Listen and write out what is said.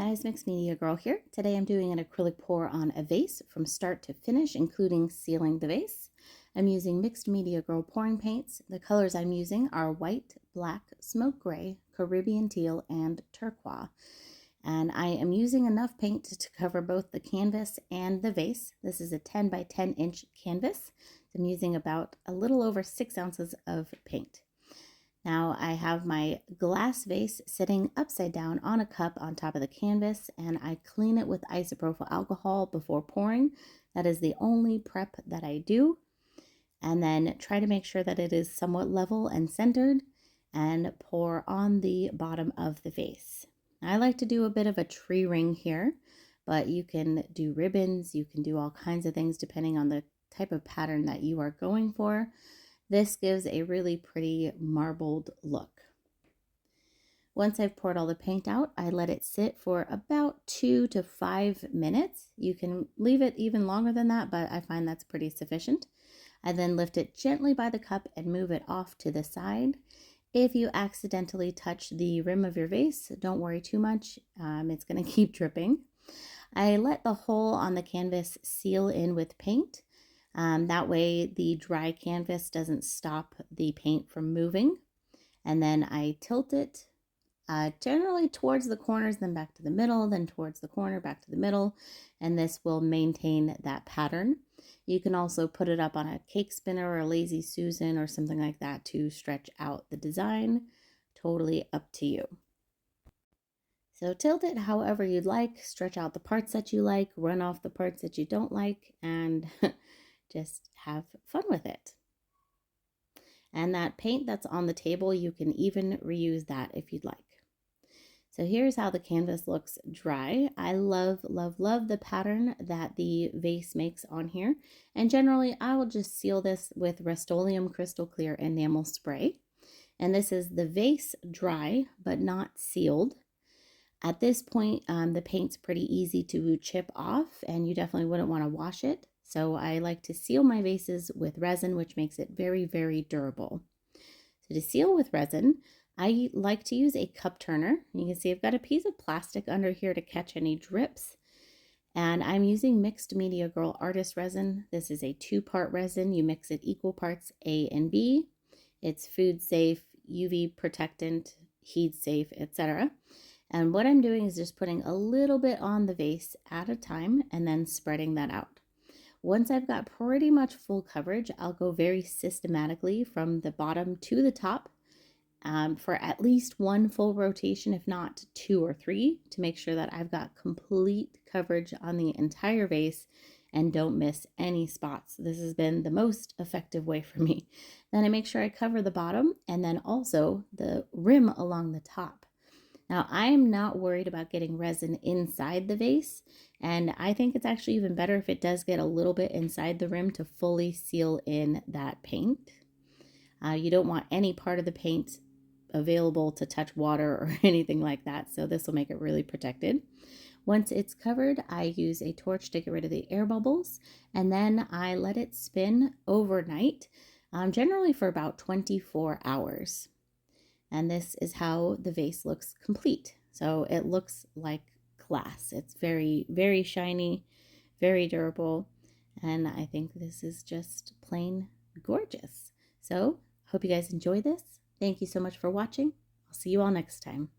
guys, Mixed Media Girl here. Today I'm doing an acrylic pour on a vase from start to finish, including sealing the vase. I'm using Mixed Media Girl pouring paints. The colors I'm using are white, black, smoke gray, Caribbean teal, and turquoise. And I am using enough paint to cover both the canvas and the vase. This is a 10 by 10 inch canvas. So I'm using about a little over 6 ounces of paint. Now I have my glass vase sitting upside down on a cup on top of the canvas, and I clean it with isopropyl alcohol before pouring. That is the only prep that I do. And then try to make sure that it is somewhat level and centered and pour on the bottom of the vase. I like to do a bit of a tree ring here, but you can do ribbons, you can do all kinds of things depending on the type of pattern that you are going for. This gives a really pretty marbled look. Once I've poured all the paint out, I let it sit for about 2 to 5 minutes. You can leave it even longer than that, but I find that's pretty sufficient. I then lift it gently by the cup and move it off to the side. If you accidentally touch the rim of your vase, don't worry too much. It's going to keep dripping. I let the hole on the canvas seal in with paint. That way the dry canvas doesn't stop the paint from moving. And then I tilt it generally towards the corners, then back to the middle, then towards the corner, back to the middle, and this will maintain that pattern. You can also put it up on a cake spinner or a Lazy Susan or something like that to stretch out the design. Totally up to you. So tilt it however you'd like, stretch out the parts that you like, run off the parts that you don't like, and just have fun with it. And that paint that's on the table, you can even reuse that if you'd like. So here's how the canvas looks dry. I love, love, love the pattern that the vase makes on here. And generally, I will just seal this with Rust-Oleum Crystal Clear Enamel Spray. And this is the vase dry, but not sealed. At this point, the paint's pretty easy to chip off, and you definitely wouldn't want to wash it. So I like to seal my vases with resin, which makes it very, very durable. So to seal with resin, I like to use a cup turner. You can see I've got a piece of plastic under here to catch any drips. And I'm using Mixed Media Girl Artist Resin. This is a 2-part resin. You mix it equal parts A and B. It's food safe, UV protectant, heat safe, etc. And what I'm doing is just putting a little bit on the vase at a time and then spreading that out. Once I've got pretty much full coverage, I'll go very systematically from the bottom to the top for at least 1 full rotation, if not 2 or 3, to make sure that I've got complete coverage on the entire vase and don't miss any spots. This has been the most effective way for me. Then I make sure I cover the bottom and then also the rim along the top. Now, I am not worried about getting resin inside the vase, and I think it's actually even better if it does get a little bit inside the rim to fully seal in that paint. You don't want any part of the paint available to touch water or anything like that, so this will make it really protected. Once it's covered, I use a torch to get rid of the air bubbles, and then I let it spin overnight, generally for about 24 hours. And this is how the vase looks complete. So it looks like glass. It's very, very shiny, very durable. And I think this is just plain gorgeous. So hope you guys enjoy this. Thank you so much for watching. I'll see you all next time.